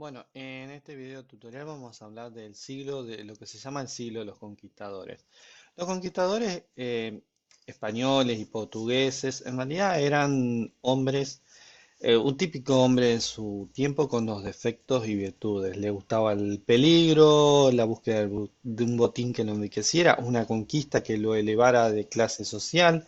Bueno, en este video tutorial vamos a hablar del siglo de lo que se llama el siglo de los conquistadores. Los conquistadores españoles y portugueses en realidad eran hombres, un típico hombre de su tiempo con los defectos y virtudes. Le gustaba el peligro, la búsqueda de un botín que lo enriqueciera, una conquista que lo elevara de clase social.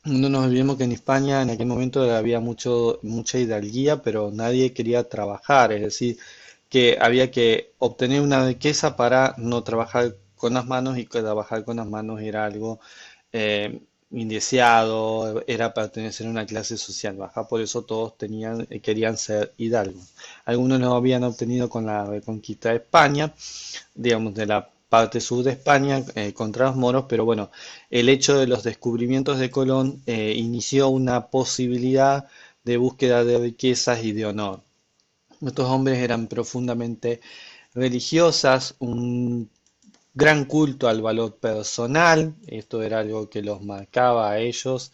No nos olvidemos que en España en aquel momento había mucha hidalguía, pero nadie quería trabajar, es decir, que había que obtener una riqueza para no trabajar con las manos y que trabajar con las manos era algo indeseado, era pertenecer a una clase social baja, por eso todos querían ser hidalgos. Algunos lo habían obtenido con la reconquista de España, digamos, de la parte sur de España contra los moros, pero bueno, el hecho de los descubrimientos de Colón inició una posibilidad de búsqueda de riquezas y de honor. Estos hombres eran profundamente religiosas, un gran culto al valor personal, esto era algo que los marcaba a ellos,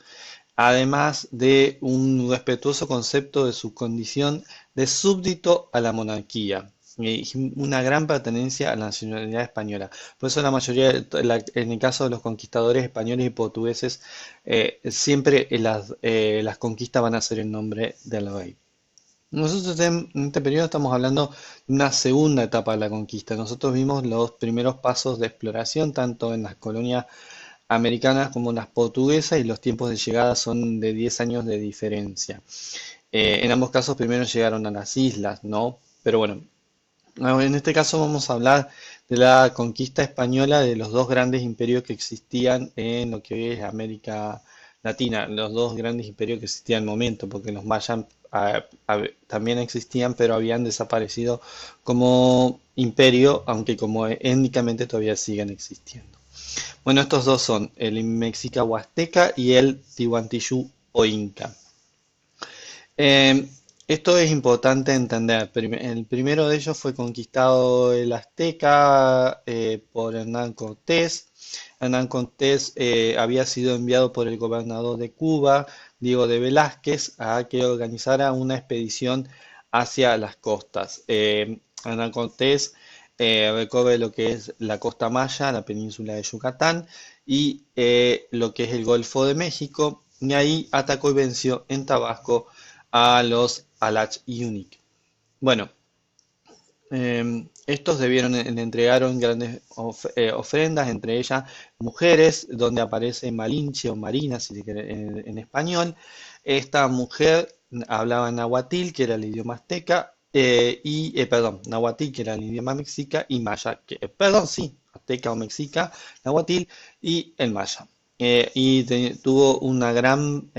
además de un respetuoso concepto de su condición de súbdito a la monarquía y una gran pertenencia a la nacionalidad española. Por eso la mayoría, en el caso de los conquistadores españoles y portugueses, siempre las conquistas van a ser en nombre del rey. Nosotros en este periodo estamos hablando de una segunda etapa de la conquista. Nosotros vimos los primeros pasos de exploración, tanto en las colonias americanas como en las portuguesas, y los tiempos de llegada son de 10 años de diferencia. En ambos casos primero llegaron a las islas, ¿no? Pero bueno, en este caso vamos a hablar de la conquista española de los dos grandes imperios que existían en lo que hoy es América Latina, los dos grandes imperios que existían en el momento, porque los mayas también existían, pero habían desaparecido como imperio, aunque como étnicamente todavía siguen existiendo. Bueno, estos dos son el Mexica Huasteca y el Tihuantiyú o Inca. Eh, Esto es importante entender. El primero de ellos fue conquistado el Azteca por Hernán Cortés. Hernán Cortés había sido enviado por el gobernador de Cuba, Diego de Velázquez, a que organizara una expedición hacia las costas. Hernán Cortés recorre lo que es la costa maya, la península de Yucatán y lo que es el Golfo de México, y ahí atacó y venció en Tabasco a los Alach Yunik. Bueno, estos le entregaron grandes ofrendas, entre ellas mujeres, donde aparece Malinche o Marina, si se quiere, en español. Esta mujer hablaba nahuatil, que era el idioma azteca, perdón, nahuatil, que era el idioma mexica, y maya, perdón, sí, azteca o mexica, nahuatil y el maya. Tuvo una gran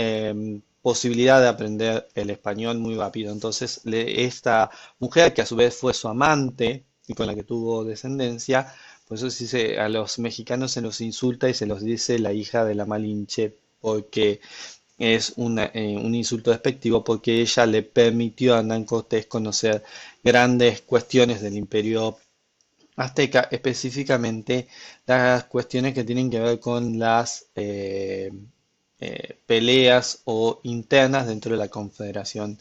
posibilidad de aprender el español muy rápido. Entonces, esta mujer, que a su vez fue su amante y con la que tuvo descendencia, por eso a los mexicanos se los insulta y se los dice la hija de la Malinche, porque es un insulto despectivo, porque ella le permitió a Hernán Cortés conocer grandes cuestiones del imperio azteca, específicamente las cuestiones que tienen que ver con las peleas o internas dentro de la Confederación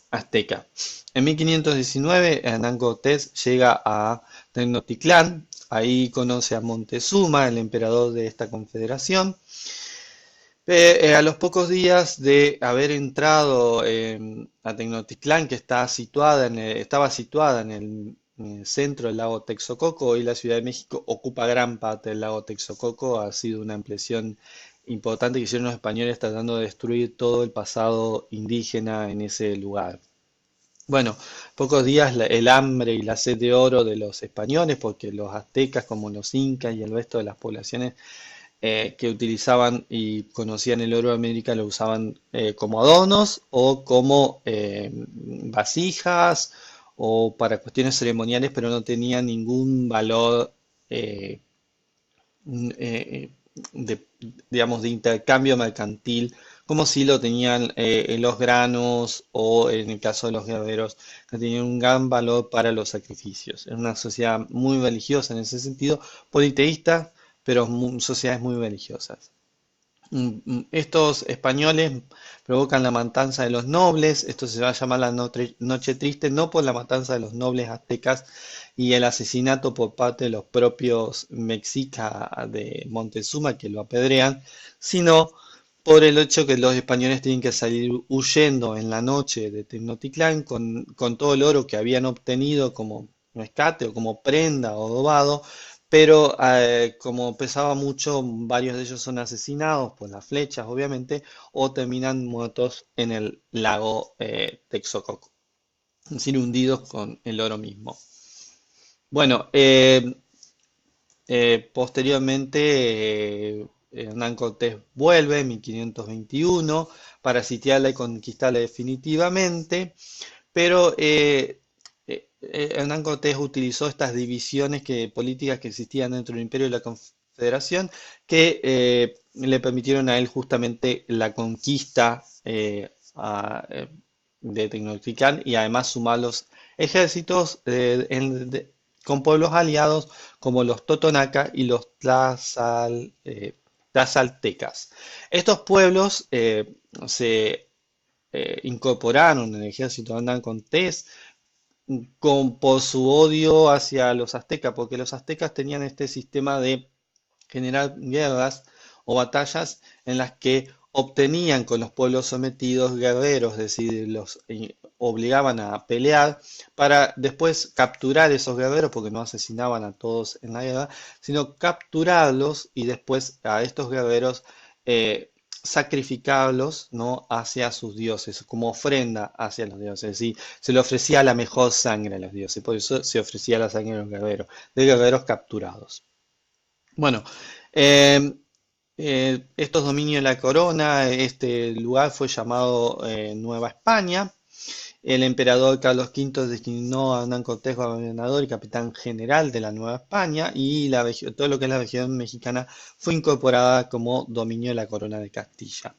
Azteca. En 1519, Hernán Cortés llega a Tenochtitlán, ahí conoce a Montezuma, el emperador de esta confederación. A los pocos días de haber entrado a Tenochtitlán, que estaba situada en el centro del lago Texcoco, hoy la Ciudad de México ocupa gran parte del lago Texcoco, ha sido una ampliación importante que hicieron los españoles tratando de destruir todo el pasado indígena en ese lugar. Bueno, pocos días el hambre y la sed de oro de los españoles, porque los aztecas como los incas y el resto de las poblaciones que utilizaban y conocían el oro de América lo usaban como adornos o como vasijas o para cuestiones ceremoniales, pero no tenían ningún valor eh, de, digamos, de intercambio mercantil, como si lo tenían en los granos o en el caso de los guerreros, que tenían un gran valor para los sacrificios. Es una sociedad muy religiosa en ese sentido, politeísta, pero sociedades muy religiosas. Estos españoles provocan la matanza de los nobles. Esto se va a llamar la Noche Triste, no por la matanza de los nobles aztecas y el asesinato por parte de los propios mexicas de Montezuma que lo apedrean, sino por el hecho que los españoles tienen que salir huyendo en la noche de Tenochtitlán con todo el oro que habían obtenido como rescate o como prenda o dobado, pero como pesaba mucho, varios de ellos son asesinados por las flechas, obviamente, o terminan muertos en el lago Texcoco, es decir, hundidos con el oro mismo. Bueno, posteriormente, Hernán Cortés vuelve en 1521 para sitiarla y conquistarla definitivamente, pero Hernán Cortés utilizó estas divisiones políticas que existían dentro del Imperio de la Confederación que le permitieron a él justamente la conquista de Tenochtitlán y además sumar los ejércitos con pueblos aliados como los Totonaca y los Tlazaltecas. Estos pueblos se incorporaron en el ejército de Hernán Cortés por su odio hacia los aztecas, porque los aztecas tenían este sistema de generar guerras o batallas en las que obtenían con los pueblos sometidos guerreros, es decir, los obligaban a pelear para después capturar esos guerreros, porque no asesinaban a todos en la guerra, sino capturarlos y después a estos guerreros sacrificarlos, ¿no? Hacia sus dioses, como ofrenda hacia los dioses. Es decir, se le ofrecía la mejor sangre a los dioses, por eso se ofrecía la sangre de guerreros capturados. Bueno, eh, estos dominios de la corona, este lugar fue llamado Nueva España. El emperador Carlos V designó a Hernán Cortés gobernador y capitán general de la Nueva España y todo lo que es la región mexicana fue incorporada como dominio de la corona de Castilla.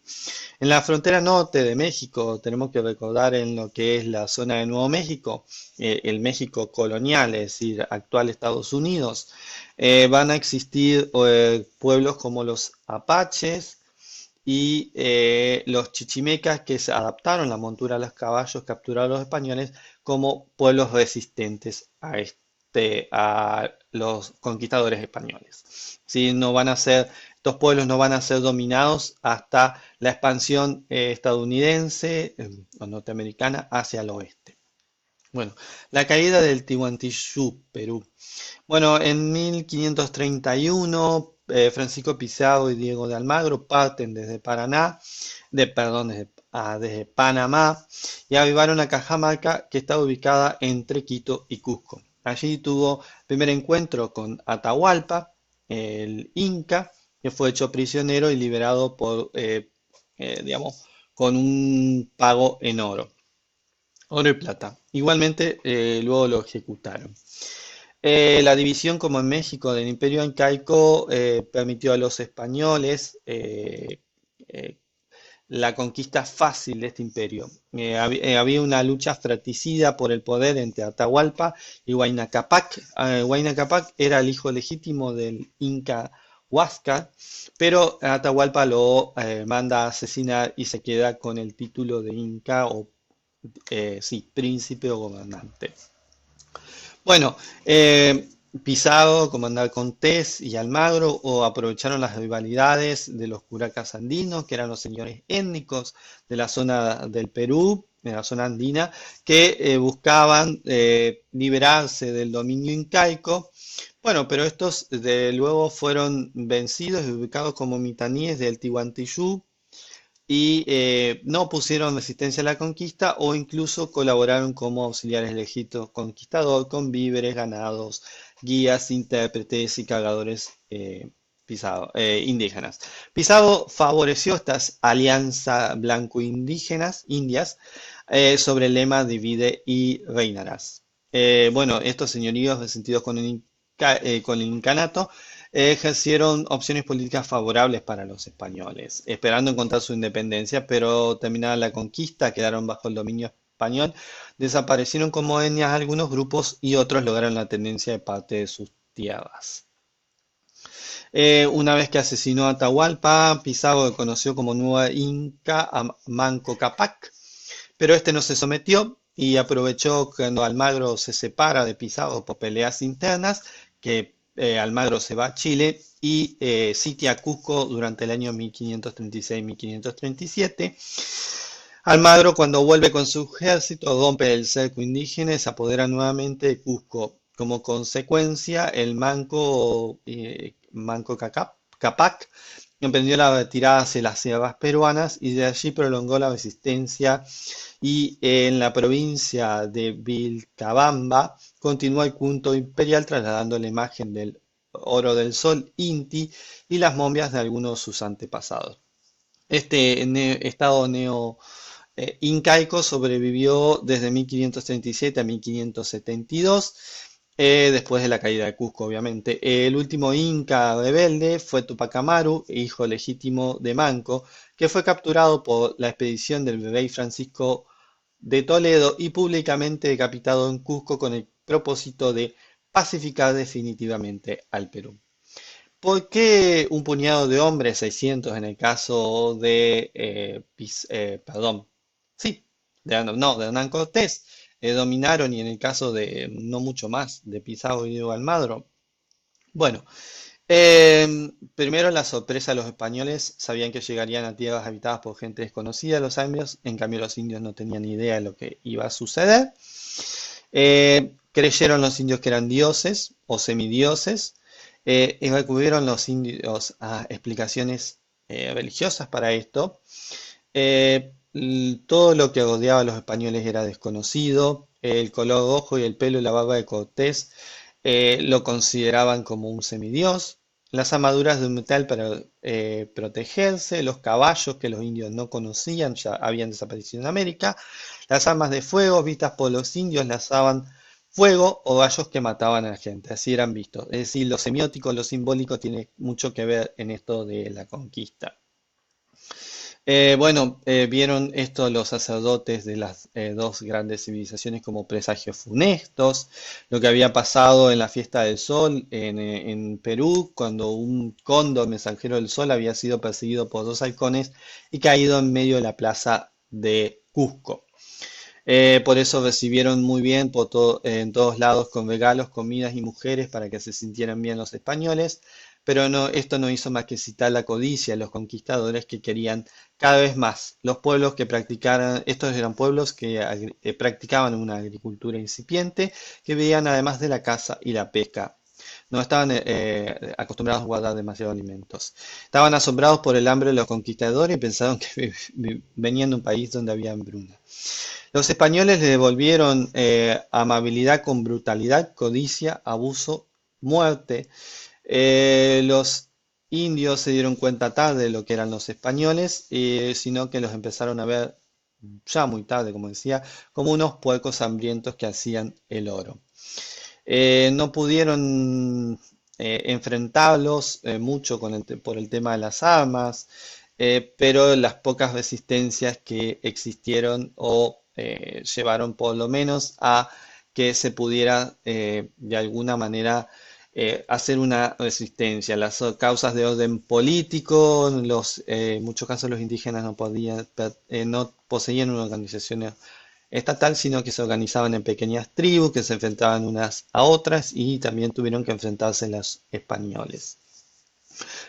En la frontera norte de México tenemos que recordar en lo que es la zona de Nuevo México, el México colonial, es decir, actual Estados Unidos. Van a existir pueblos como los apaches y los chichimecas que se adaptaron la montura a los caballos capturados a los españoles como pueblos resistentes a los conquistadores españoles. ¿Sí? Estos pueblos no van a ser dominados hasta la expansión estadounidense o norteamericana hacia el oeste. Bueno, la caída del Tihuantinsuyo, Perú. Bueno, en 1531, Francisco Pizarro y Diego de Almagro parten desde desde Panamá y arribaron a Cajamarca, que está ubicada entre Quito y Cusco. Allí tuvo primer encuentro con Atahualpa, el Inca, que fue hecho prisionero y liberado digamos, con un pago en oro y plata. Igualmente, luego lo ejecutaron. La división, como en México, del Imperio Incaico permitió a los españoles eh, la conquista fácil de este imperio. Había una lucha fratricida por el poder entre Atahualpa y Huayna Capac. Huayna Capac era el hijo legítimo del Inca Huáscar, pero Atahualpa lo manda a asesinar y se queda con el título de Inca o, sí, príncipe o gobernante. Bueno, Pizarro, Comandar Cortés y Almagro aprovecharon las rivalidades de los curacas andinos, que eran los señores étnicos de la zona del Perú, de la zona andina, que buscaban liberarse del dominio incaico. Bueno, pero estos luego fueron vencidos y ubicados como mitaníes del Tihuantinsuyo y no pusieron resistencia a la conquista o incluso colaboraron como auxiliares del ejército conquistador con víveres, ganados, guías, intérpretes y cargadores indígenas. Pizarro favoreció estas alianzas blanco-indígenas indias sobre el lema divide y reinarás. Bueno, estos señoríos resentidos con el incanato ejercieron opciones políticas favorables para los españoles, esperando encontrar su independencia, pero terminada la conquista, quedaron bajo el dominio español, desaparecieron como etnias algunos grupos y otros lograron la tendencia de parte de sus tierras. Una vez que asesinó a Atahualpa, Pizarro conoció como nueva Inca a Manco Cápac, pero este no se sometió y aprovechó cuando Almagro se separa de Pizarro por peleas internas, que Almagro se va a Chile y sitia Cusco durante el año 1536-1537. Almagro, cuando vuelve con su ejército, rompe el cerco indígena y se apodera nuevamente de Cusco. Como consecuencia, el Manco Cápac emprendió la retirada hacia las sierras peruanas y de allí prolongó la resistencia y en la provincia de Vilcabamba continuó el culto imperial trasladando la imagen del oro del sol Inti y las momias de algunos de sus antepasados. Este estado incaico sobrevivió desde 1537 a 1572, después de la caída de Cusco, obviamente. El último inca rebelde fue Tupac Amaru, hijo legítimo de Manco, que fue capturado por la expedición del rey Francisco de Toledo y públicamente decapitado en Cusco con el propósito de pacificar definitivamente al Perú. ¿Por qué un puñado de hombres, 600 en el caso de, perdón, sí, de Hernán Cortés, dominaron y en el caso de no mucho más, de Pizarro y Diego Almagro? Bueno, primero la sorpresa, los españoles sabían que llegarían a tierras habitadas por gente desconocida, los indios, en cambio los indios no tenían ni idea de lo que iba a suceder. Creyeron los indios que eran dioses o semidioses y recurrieron los indios a explicaciones religiosas para esto. Todo lo que rodeaba a los españoles era desconocido. El color rojo y el pelo y la barba de Cortés lo consideraban como un semidios. Las armaduras de metal para protegerse, los caballos que los indios no conocían, ya habían desaparecido en América, las armas de fuego vistas por los indios lanzaban fuego o rayos que mataban a la gente, así eran vistos. Es decir, lo semiótico, lo simbólico tiene mucho que ver en esto de la conquista. Bueno, vieron esto los sacerdotes de las dos grandes civilizaciones como presagios funestos, lo que había pasado en la fiesta del sol en Perú, cuando un cóndor mensajero del sol había sido perseguido por dos halcones y caído en medio de la plaza de Cusco. Por eso recibieron muy bien en todos lados con regalos, comidas y mujeres para que se sintieran bien los españoles, pero no, esto no hizo más que citar la codicia de los conquistadores que querían cada vez más. Los pueblos que practicaran, estos eran pueblos que practicaban una agricultura incipiente, que vivían además de la caza y la pesca. No estaban acostumbrados a guardar demasiados alimentos. Estaban asombrados por el hambre de los conquistadores y pensaron que venían de un país donde había hambruna. Los españoles le devolvieron amabilidad con brutalidad, codicia, abuso, muerte. Los indios se dieron cuenta tarde de lo que eran los españoles, sino que los empezaron a ver ya muy tarde, como decía, como unos puercos hambrientos que hacían el oro. No pudieron enfrentarlos mucho por el tema de las armas, pero las pocas resistencias que existieron o llevaron por lo menos a que se pudiera de alguna manera hacer una resistencia. Las causas de orden político, en muchos casos los indígenas no poseían una organización estatal, sino que se organizaban en pequeñas tribus que se enfrentaban unas a otras y también tuvieron que enfrentarse los españoles.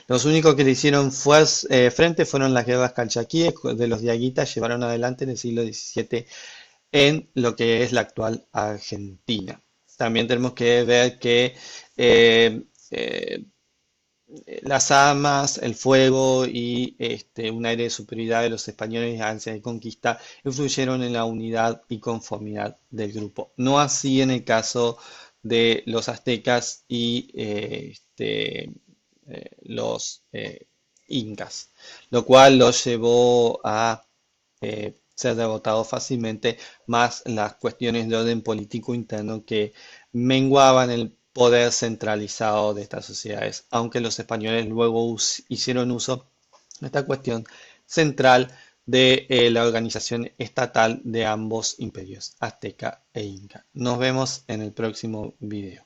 Los únicos que le hicieron frente fueron las guerras calchaquíes de los diaguitas, llevaron adelante en el siglo XVII en lo que es la actual Argentina. También tenemos que ver que eh, eh, las armas, el fuego y un aire de superioridad de los españoles ansia de conquista influyeron en la unidad y conformidad del grupo. No así en el caso de los aztecas y los incas, lo cual los llevó a ser derrotados fácilmente, más las cuestiones de orden político interno que menguaban el poder centralizado de estas sociedades, aunque los españoles luego hicieron uso de esta cuestión central de la organización estatal de ambos imperios, azteca e inca. Nos vemos en el próximo video.